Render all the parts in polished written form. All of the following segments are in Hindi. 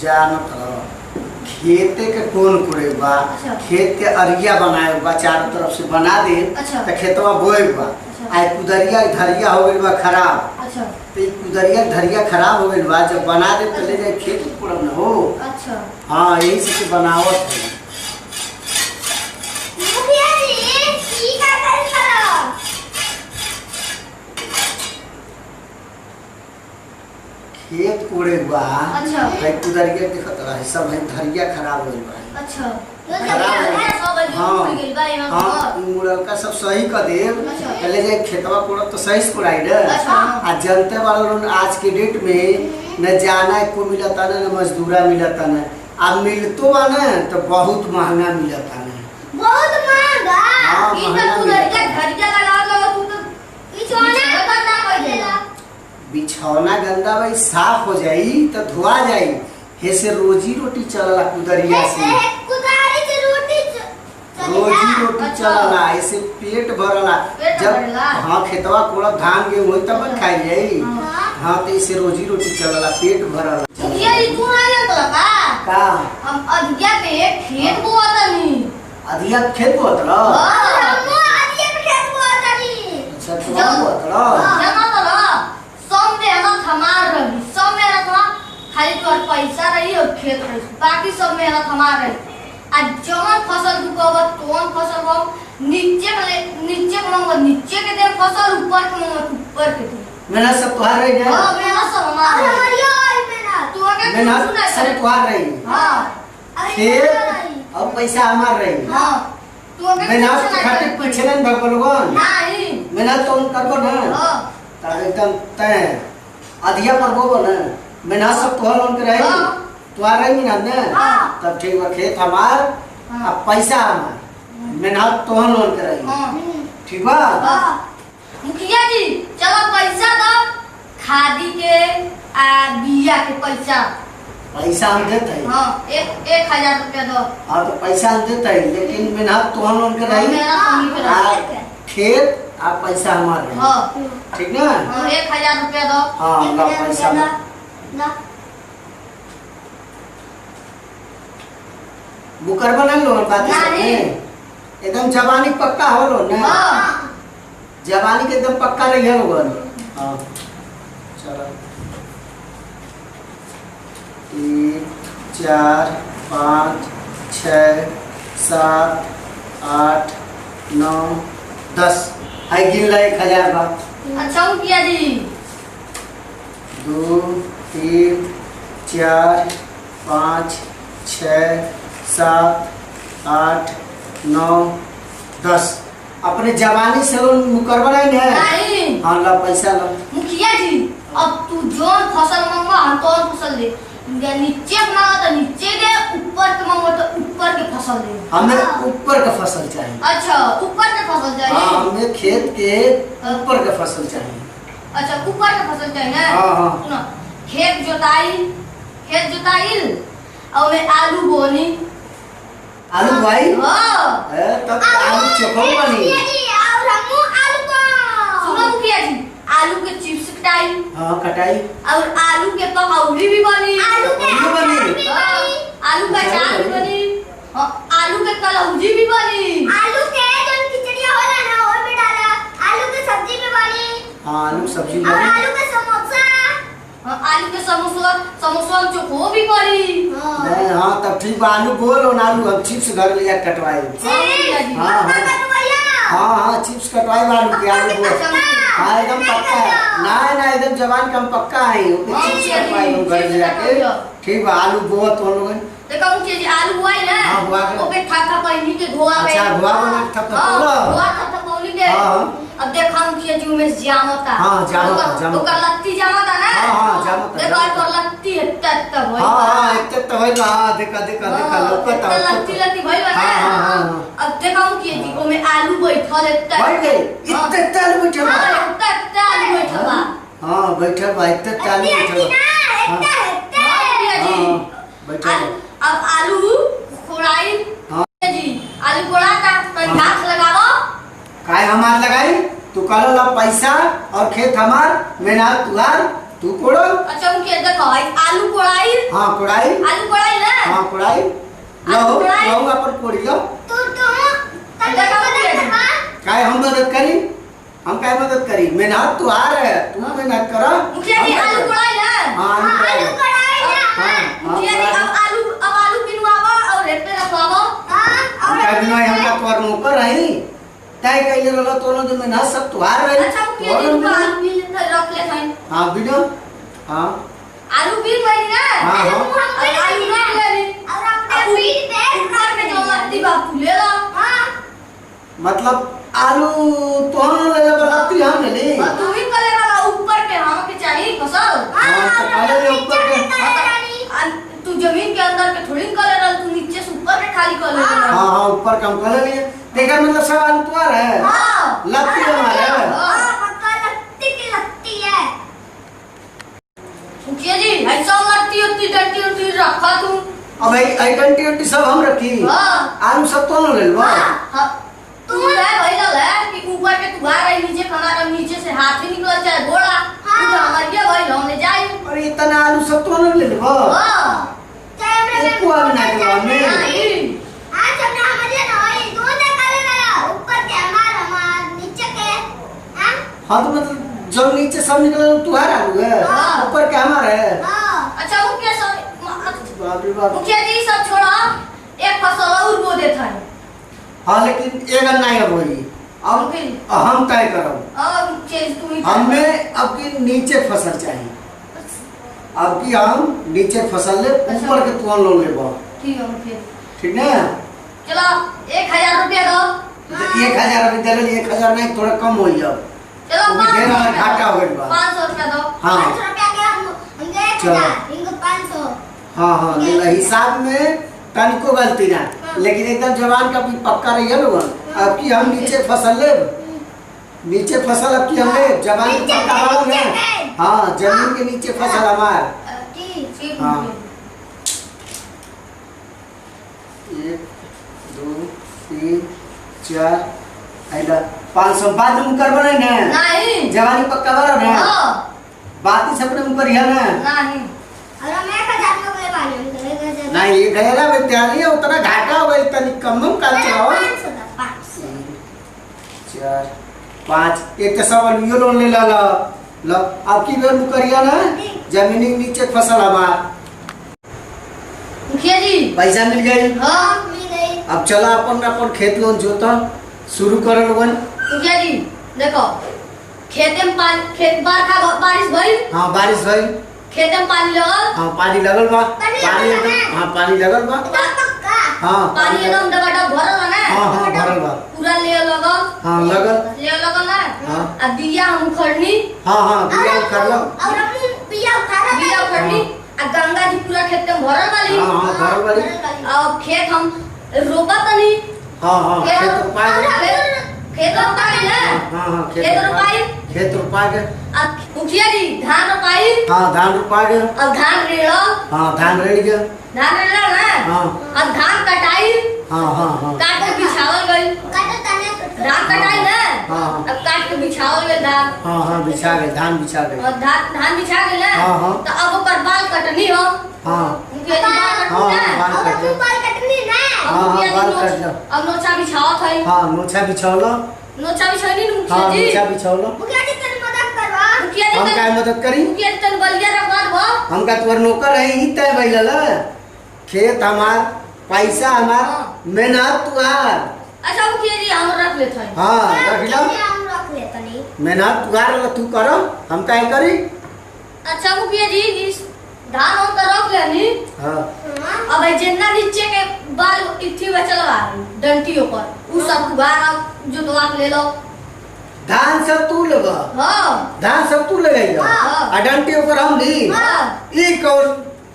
जानत रह खेते के कौन करे बा। अच्छा। खेत के अरिया बनाए बा चारों तरफ से बना दे। अच्छा। तो खेतवा बोए बा। अच्छा। आ कुदरिया धरिया हो गइल बा खराब। अच्छा। तो कुदरिया धरिया खराब हो गइल बा जब बना दे तो ले जाए खेत में पड़ब न हो। अच्छा। हाँ यही से बनावत है। मुखिया जी की का कर खरा खेत कोड़े बा। अच्छा। भाई कुदरिया देखत रहा सब है धरिया खराब हो गइल बा। अच्छा। हाँ मुड़लका सब सही कर देव। अच्छा। पहले जाए खेतवा कोड़ब तो सही से कोड़ाई रे। अच्छा। आ जनते वाला लोग आज के डेट में न जाना को मिलता न मजदूरा मिलता न। अब मिलतो बा न तो बहुत महंगा मिलता न। बहुत महंगा हाँ, ई महंगा तो मिलता। कुदरिया घड़िया लगा तू तो बिछौना करना पड़ेगा बिछौना गंदा भाई साफ हो जाई तो धोआ जाई। हे से रोजी रोटी चलला कुदरिया से। कुदारी से रोटी रोजी रोटी अच्छा। चलला ऐसे पेट भरला। पेट जब भरला। हाँ खेतवा कोड़ब धान गेहूं होई तब न खाई जाई। हाँ। हाँ तो ऐसे रोजी रोटी चलला पेट भरला। मुखिया जी तू ना जानत का का हम अधिया पे खेत बोतनी। अधिया खेत बोत रहा। हमो आदिया पे खेत बोतनी अच्छा तो बोत रहा। जमा तो सब मेहनत हमार रही सब मेहनत खाली तोर पैसा रही और खेत रही बाकी सब मेहनत हमार रही। आ जवन फसल रुकब तोन फसल हम नीचे नीचे के दे फसल ऊपर के ऊपर के दे। मेहनत सब तुहार रही ना। हां मेहनत सब हमार और रही। हमारी और मेहनत तू आगे मेहनत सुना सब तुहार रही। हां खेत और पैसा हमार रही। हां तू आगे मेहनत खातिर पीछे नहीं भगल लोगन। नहीं मेहनत तो उन करबो ना। हां तब एकदम तय अधिया पर बोबो ना। मेहनत सब तुहार लोन के रही। हाँ। तुहार रही मेहनत ना। हाँ। तब ठीक बा खेत हमार हाँ। अब पैसा हमार मेहनत तुहार लोन के रही। हां ठीक बा। मुखिया जी चलो पैसा दो खादी के आ बिया के पैसा। पैसा हम देते हैं। हाँ 1000 रुपया दो। हाँ तो पैसा हम देते हैं लेकिन मेहनत तुहार लोन के रही। मेहनत हम ही आ, पे खेत आ पैसा हमार रही। हाँ ठीक ना। 1000 रुपया दो। हाँ ला पैसा ला। ना मुकरबा नहीं लो बात नहीं। एकदम जवानी पक्का हो लो ना। हाँ जवानी के एकदम पक्का रही है लोगन। हाँ चलो 1 4 5 6 7 8 9 10 है गिन ला 1000 बा। अच्छा मुखिया जी 2 3 4 5 6 7 8 9 10 अपने जवानी से लोन मुकरबा नहीं है। नहीं हाँ ला पैसा ला। मुखिया जी अब तू जोन फसल मांगवा हम तो फसल दे नीचे मांगा तो नीचे दे ऊपर के मांगो तो ऊपर के फसल दे। हमें ऊपर का फसल चाहिए। अच्छा ऊपर के फसल हाँ चाहिए। हमें खेत के ऊपर का फसल चाहिए। अच्छा ऊपर के फसल चाहिए। हाँ हाँ सुनो खेत जोताई और में आलू बोनी। आलू भाई हाँ तब तो आलू चोखो बनी। और हमो आलू सुनो मुखिया जी आलू के चिप्स कटाई हाँ कटाई और आलू के पकौड़ी भी बनी। आलू के आलू बनी। अचार भी हाँ, बनी आलू का अचार भी बनी। हाँ, आलू के कलौजी भी बनी। आलू के जन खिचड़ी होला ना और भी डाला आलू के सब्जी भी बनी हाँ आलू सब्जी और बनी। आलू के समोसा हाँ, आलू के समोसा चोखो भी बनी। नहीं हाँ तब ठीक बा आलू बोल और आलू हम चिप्स घर ले जा कटवाए। हाँ, मुखिया जी। हाँ हाँ हाँ हाँ चिप्स कटवाए आलू के आलू बोल। अच्छा, मुखिया। हाँ एकदम पक्का है ना ना एकदम जवान का हम पक्का है ओके हाँ, चिप्स मुखिया जी, कटवाए हम घर ले जाके। चिप्स कटवाइयो। ठीक बा आलू बोत हम लोगन। देखो मुखिया जी आलू हुआ है ना हाँ, हुआ है। ओपे ठा पहिनी के धोआ पे। अच्छा, धोआ बना के ठप ठप हाँ, पूरा। धोआ ठप पहिनी के। हाँ, हाँ। अब देखा मुखिया जी में जामता। हाँ, जामता। ओकर लत्ती जामता ना। हाँ, हाँ, जामता, देखो जामता। ओकर लत्ती एत्ता भइल। हाँ हाँ इतने तो है ना हाँ देखा देखा देखा लौकता हाँ, लत्ती लत्ती भइल बा ना। हाँ, हाँ, हाँ। अब देखा मुखिया जी ओमे आलू बैठल एत्ता। बैठ गए इतने तालू बैठे बा। हाँ, एत्ता आलू बैठल बा। हाँ बैठे बा इतने तालू बैठे बा। हाँ, मुखिया जी। हाँ, बैठे बा। अब आलू फोड़ाई। हाँ। जी आलू फोड़ा का तो घास लगाओ। काय हमार लगाई तू कल ला पैसा और खेत हमार मेहनत तुहार तू कोड़ो। अच्छा मुखिया देखो आलू कोड़ाई। हाँ कोड़ाई। आलू कोड़ाई ना। हाँ कोड़ाई। लो लो अपन कोड़ी लो। तू काय हम मदद करी? हम काय मदद करी? मेहनत तू आ रहा है, तू मेहनत करो। मुखिया जी आलू कोड़ाई ना। हाँ आलू कढ़ाई ना। हाँ मुखिया जी अब आलू बिनवावा और रेत पे रखवावा। हां क्या बिना हमका तोर नौकर रही तय कइले रहलो तोनो जो मेहनत सब तू आ रही। अच्छा मुखिया जी को आलू बिन रख ले थाई। हां बिनो। हां आलू बिन गई ना। हाँ, हाँ। आलू रख ले और अपने पीठ पे ऊपर में जो मत्ती बापू ले लो। हां मतलब आलू तोहन ले बलाती हम ले ली। और तू ही कले वाला ऊपर के हम के चाहिए फसल। हां तो पहले ले ऊपर के। तू जमीन के अंदर के थोड़ी कले रह तू नीचे से ऊपर के खाली कले रह। हां हां ऊपर कम कर लिए। देखा मतलब सब आलू तो आ रहा है। हां लगती है हमारे। हां पक्का लगती है। मुखिया जी ऐसा लगती होती डंटी उंटी रखा तू। अब आइडेंटिटी सब हम रखी। हां आलू सब तो ले लो। हां तू है भइला है कि ऊपर के तू बाहर आई नीचे खाना रह नीचे से हाथ ही निकल जाए घोड़ा। तू हमारे ये भाई हमने जाई। और इतना आलू सब तो ले लो। हां चाहे को आलू ना के में। आज हमने हमारे ना ये दो ने काले ना ऊपर के हमार नीचे के हां हां तो मतलब जब नीचे सब निकले तू आ आलू है। हाँ। ऊपर क्या हमारा है। हां अच्छा मुखिया सब बाप रे बाप। मुखिया जी सब छोड़ा एक फसल और बो देता है। हाँ लेकिन एक नहीं अब होगी। अब हम तय करो। अब चेंज तू ही हमें अब की नीचे फसल चाहिए। अब की हम नीचे फसल ले ऊपर के तुम लोन ले बा। ठीक है मुखिया ठीक ना। चलो 1000 रुपया दो। 1000 रुपये दे ले 1000 नहीं थोड़ा कम हो जाओ। चलो वो भी ढेर हमारा घाटा हो गइल बा। 500 रुपया दो। हाँ 500 रुपया के हम दे चलो। 1000 इनको 500। हाँ हाँ ले ला। हिसाब में तनिको गलती ना। लेकिन एकदम जवान का भी पक्का रही है लोगन। अब की हम नीचे फसल ले। नीचे फसल अब की हम ले जवान नीचे पक्का के वाला नीचे है। के। हाँ जमीन के नीचे फसल हमार। ठीक हाँ। मुखिया। 1 2 3 4 ऐला 500 बाद में कर बने ना। नहीं जवानी पक्का वाला ना। हां बात ही सपने में करिया ना। नहीं और हम 1000 लोग ले पानी हम तो 1000 नहीं ये गया विद्यालय उतना घाटा हो गई तनी कम कर चलाओ। 500 4 5 एक तो सब अलवियो लोन ले ला लो अब की बेर मुकरिया ना जमीनी के नीचे फसल हमार। मुखिया जी पैसा मिल गई। हां मिल गई। अब चला अपन अपन खेत लोन जोता शुरू कर लोगन। मुखिया जी देखो खेत में पानी खेत बारिश भई। हाँ बारिश भई। खेत में पानी लगल। हाँ पानी लगल बा। पानी पानी लगल एकदम बा। हाँ पानी लगल बा। पक्का। हाँ पानी एकदम डबाडब भरल है ना। हाँ हाँ भरल बा। पूरा ले लगल। हाँ लगल। ले लगल ना। हाँ। अब बिया हम उखड़नी। हाँ हाँ बिया कर लो। और हम बिया उखाड़ा बिया उखड़नी आ गंगा जी पूरा खेत में भरल वाली। हाँ हाँ भरल वाली। अब खेत हम रोपत तनी। हाँ हाँ खेत रोपा गए। खेत रोपाई ना। हाँ हाँ खेत रोपाई। खेत रोपा गए। अब मुखिया जी धान रोपाई। हाँ धान रोपा गए। अब धान रेड़ल। हाँ धान रेड़ गया। धान रेड़ल ना। हाँ अब धान कटाई। हाँ हाँ हाँ काट के बिछावल गई। काटो तने धान कटाई ना। हाँ। अब काट के बिछावल गई धान। हाँ हाँ बिछा गए धान बिछा गए। और धान बिछा गई ना। हाँ, हाँ। तो अब ओकर बाल कटनी हो। हाँ मुखिया जी बाल कटनी हाँ, ना। बाल और कट लो। हम बाल कटनी ना। अब हाँ, मुखिया बाल जी कट लो। अब नोचा बिछावत है। हाँ नोछा बिछौलो। नोचा बिछावनी ना हाँ मुखिया जी। नोछा बिछौलो। मुखिया जी तने मदद करवा। मुखिया जी हम क्या मदद करी? मुखिया जी तन बलिया रखवा दो। हम का तोर नौकर है ही तय बैल खेत हमार पैसा हमार हाँ। मेहनत तुहार। अच्छा मुखिया जी हम रख लेते हैं। हाँ रख लो। हम रख ले तनी। मेहनत तुहार तू करो हम क्या करी। अच्छा मुखिया जी इस धान हम तो रख लेनी। हाँ अब जितना नीचे के बाल इथी बचल बा डंटियों पर उ सब बार जोतवा के ले लो। धान सब तू लेबा। हाँ धान सब तू लगाइगा। हाँ। आ डंटी ऊपर हम ली। हाँ एक और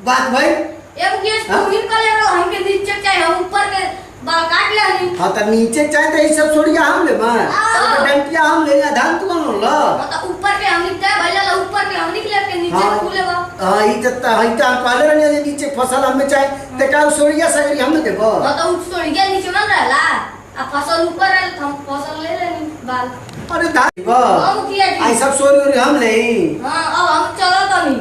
बात भाई। ये मुखिया जी हाँ। तू ही कर ले रहो हमके नीचे चाहे हम ऊपर के बाल काट ले हनी। हाँ तो नीचे चाहे तो ये सब छोड़िया हम ले हाँ। तो डंटिया हम ले धान तू कौन लो। मतलब ऊपर के हम निकले भैया ऊपर के हम निकले के नीचे हाँ। खुले बा। हाँ ये तो हम कहले रहने नीचे फसल हमें चाहे ते का छोड़िया सगरी हम देबो। तो उठ छोड़ गया नीचे ना रहला आ फसल ऊपर है हम फसल ले लेनी बाल। अरे धारी बा मुखिया जी आई सब सोरी ओरी हम ले हां अब हम चलो तनी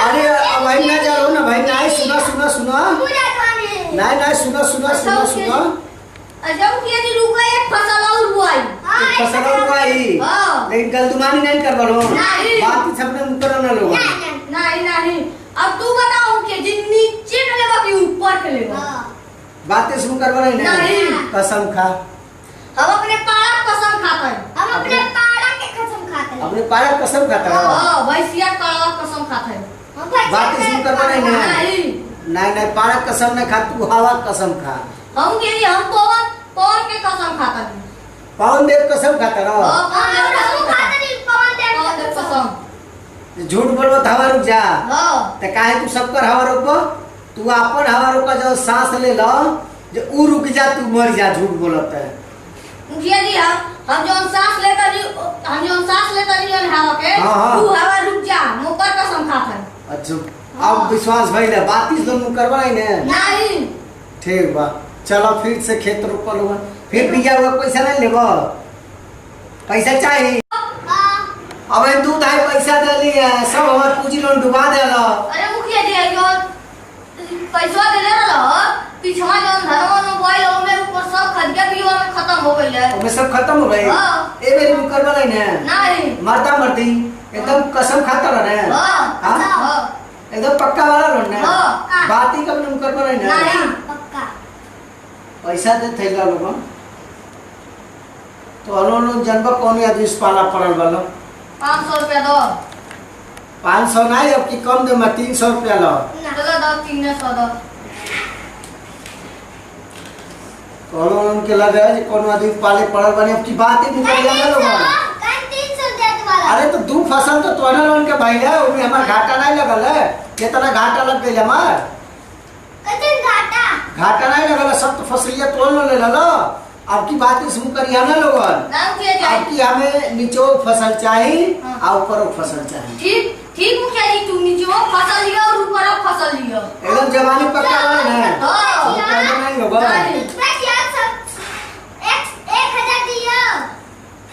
अरे अब भाई ना जाओ ना भाई ना सुना सुना सुना पूजा खाने नहीं सुना सुना सुना सुना अच्छा मुखिया जी रुका एक फसल और बुआई फसल और भाई हां लेकिन गलदुमानी नहीं कर बलो नहीं। बात ही सबने मुकर ना लोग नहीं अब तू बताओ कि जी नीचे खेलेगा कि ऊपर खेलेगा बातें सुन कर बलो नहीं। कसम खा हम अपने पारा कसम खाते हैं हम अपने पाड़ा के कसम खाते हैं अपने पारा कसम खाता है हां भैंसिया का कसम खाते हैं हम भाई बातें सुन कर बलो नहीं पारा कसम न खा तू हवा कसम खा हम के लिए हम पवन के कसम खाता हैं पवन देव कसम खाता रहो पवन हम देव खाते नहीं पवन देव के कसम कसम झूठ बोलबो तो हवा रुक जा हां ते काहे तू सब कर हवा रोकबो तू अपन हवा रोका जो सांस ले लो जो ऊ रुक जा तू मर जा झूठ बोलत है मुखिया जी हम जो सांस लेता नहीं हवा के हाँ। तू हवा रुक जा मुकर कसम खाता है अच्छा अब विश्वास भइले बाती तो मुकर बनाई ने नहीं ठीक बा चलो फिर से खेत रोपल हुआ फिर बिया हुआ पैसा नहीं लेबो पैसा चाहिए अब इन दूध है पैसा दे सब हमर पूंजी लोन डुबा देला अरे मुखिया जी जो पैसा दे रहा पिछवा जो धरवा मोबाइल में ऊपर सब खर्चा भी में खत्म हो गइल है ओमे सब खत्म हो गई हाँ। ए मेरी मुकर बनाई ने नहीं मरता मरती एकदम कसम खाता रहे हां हाँ? हां एकदम पक्का वाला लोन ने हाँ। बाती कब मुकर बनाई ने नहीं पक्का पैसा दे थैला लोग तो अलोन जनबा कौन आदमी पाला पड़ल वाला 500 रुपया दो 500 नहीं अब की कम दे मैं 300 रुपया लो चलो दो 300 दो अलोन के लगे जे कौन आदमी पाले पड़ल बने अब की बात ही निकल गया लोग 300 देत वाला अरे तो दू फसल तो तोहना लोन के भाई है ओमे हमर घाटा नहीं लगल है कितना घाटा लग गइल हमार कतन घाटा नहीं लगल सब तो फसलिया तोड़ ले लो अब की बात सुन करिया ना लोगन ना मुखिया जी अब की हमें नीचो फसल चाहिए हाँ। और ऊपरो फसल चाहिए ठीक मुखिया जी तू नीचे फसल लियो और ऊपर फसल लियो एकदम जवानी पक्का वाला है हाँ। वो कहना नहीं होगा नहीं। बस यार सब 1000 दियो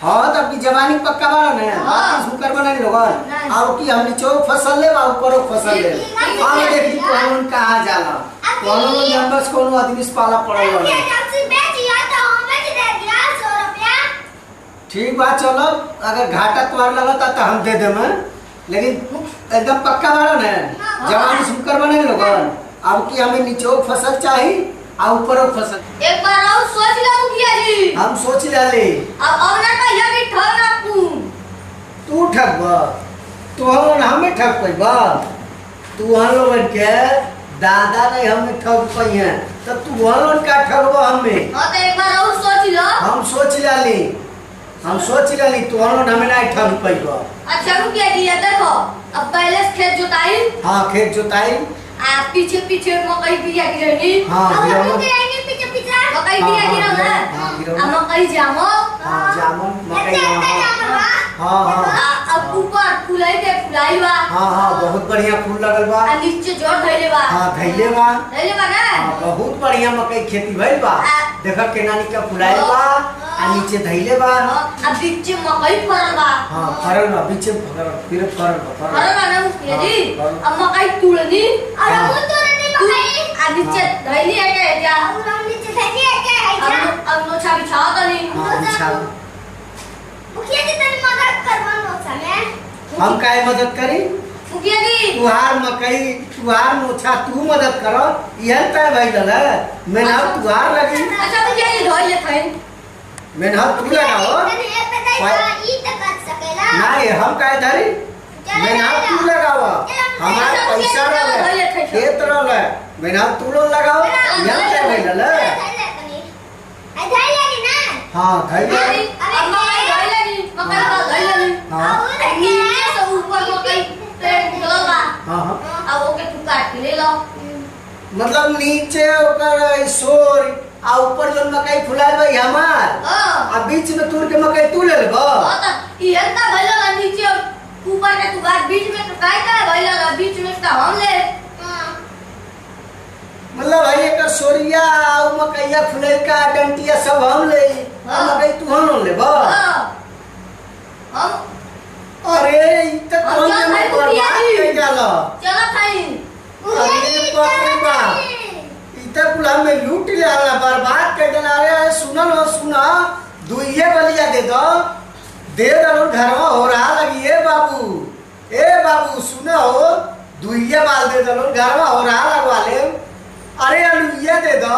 हाँ तो आपकी जवानी पक्का वाला है हाँ। बात सुन कर बना नहीं होगा नहीं। अब की हम नीचो फसल ले और ऊपरो फसल ले ठीक। अब देखी कौन कहाँ जाला कौन नंबर्स कौन आदमी से पाला पड़ल ये है जब से बेच या तो हम बेच दे दिया 100 रुपया ठीक बात चलो अगर घाटा तुम्हारा लगता तो हम दे देम लेकिन एकदम पक्का वाला है जवानी सुनकर बने लोगन अब की हमें नीचो फसल चाहिए और ऊपरो फसल एक बार और सोच लो मुखिया जी हम सोच ले अब ना कहिया कि ठग ना तू ठगबा तू हम हमें ठग पैबा तू हम लोगन के दादा नहीं हमें ठग पाई है तो तू हम लोगन का ठगबा हमें हां तो एक बार और सोच लो हम सोच ले तू हम लोगन हमें नहीं ठग पैबा अच्छा मुखिया जी ये देखो अब पहले से खेत जोताई हाँ खेत जोताई आ पीछे पीछे मकई बिया गिरनी हाँ अब हम गिरवा लोग रहेंगे पीछे पीछे मकई हाँ, बिया हाँ, गिरल है हाँ, गिरवा। आ मकई जामो हाँ जामुन मकई इतना हाँ जाम बा हाँ हाँ अब ऊपर फुलाई के फुलाई बा हाँ हाँ बहुत बढ़िया फूल लगल बा आ नीचे जोड़ धइले बा हाँ धैले बा धइले बा ना हाँ बहुत बढ़िया मकई खेती भइल बा देखा केनानी का फुलाइल बा आ नीचे धैले बा अब बीच मकई फरल बा हाँ फरल बा बीच में फिर फरल बा फरल बा ना मुखिया जी हाँ, अब मकई तुड़नी और हम तो नहीं मकई आ नीचे धइली है के जा और हम नीचे बैठे हैं क्या है क्या अब नोछा बिछाओ तनी हाँ बिछा मुखिया जी तनी मदद करवा नो समय हम काहे मदद करी मुखिया जी तुहार मकई तुहार मोछा तू मदद करो यह तय भइल है मेहनत तुहार लगी अच्छा मुखिया जी धोई ले खैन मेहनत तू लगाओ तनी एक बताई ई तक कर सकेला नहीं हम काहे धरी मेहनत तू लगाओ हमार पैसा रहले खेत रहले मेहनत तू लोग लगाओ यह तय भइल है हाँ धैले अब मकई धोई लेनी मकई का धोई लेनी हाँ नीचे से ऊपर मकई पेड़ निकलल बा हाँ हाँ अब ओके तू काट के ले लो मतलब नीचे ओकर सोर आ ऊपर जो मकई फुलाइल बा हमार हां आ बीच में तोड़ के मकई तू ले लेबा त इहन का भइला नीचे ऊपर के तू गाछ बीच में तो काहे का भइला बीच में का हम ले मतलब भाई एक सोरिया आ मकईया फुलाइल का डंटिया सब हम ले हाँ। मकई तू लोन ले बा हम अरे इ त हम कौन क्या में खाई बर्बाद कुटिया जी? कर जाला चलो खाई अरे बाप रे बाप इ त कुला में लूट लेला बर्बाद कर देला अरे सुना दुइये बलिया दे दो घरवा हो रहा लगी ए बाबू सुना हो दुइये बाल दे दो घरवा हो रहा लगवा ले अरे अलुइया दे दो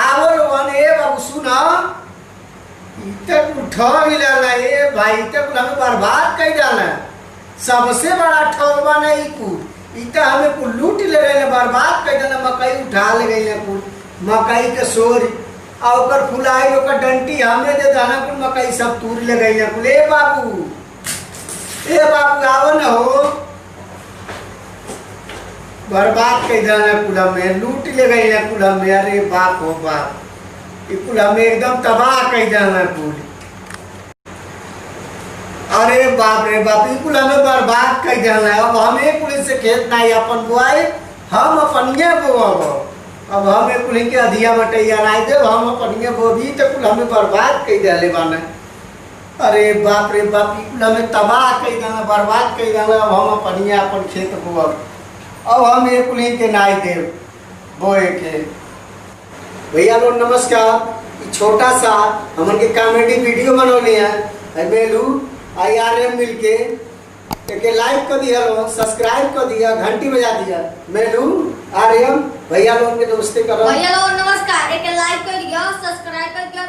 आवो लोगन ए बाबू सुना इतक उठा मिला ए भाई इतक हमें बर्बाद कर डाला सबसे बड़ा ठगवा नहीं कुल इतना हमें कुल लूट ले गए बर्बाद कर देना मकई उठा ले गए कुल मकई के सोर और ओकर फुलाई ओकर डंटी हमें दे दाना कुल मकई सब तूर ले गए कुल ए बाबू आओ न हो बर्बाद कर देना कुल हमें लूट ले गए कुल हमें अरे बाप हो बाप कुल हमें एकदम तबाह कर देना कुल अरे बाप रे बाप कुल हमें बर्बाद कर देना अब हमें कुल से खेत नहीं अपन बुआई हम अपनिए बोब अब हमें कुल के अधिया मटैया नहीं दे हम अपनिए बोबी तो कुल हमें बर्बाद कर दिले बाने अरे बाप रे बाप कुल हमें तबाह कर देना बर्बाद कर देना अब हम अपनिए अपन खेत बोब अब हम ये कुल के नहीं दे बोए के भैया लोग नमस्कार छोटा सा हमन के कॉमेडी वीडियो बनौले हैं मेलू IRM मिलके एक लाइक कर दिया सब्सक्राइब कर दिया घंटी बजा दिया मेलू आर्यम भैया लोग के दोस्ती करो भैया लोग नमस्कार एक लाइक कर दिया सब्सक्राइब कर दिया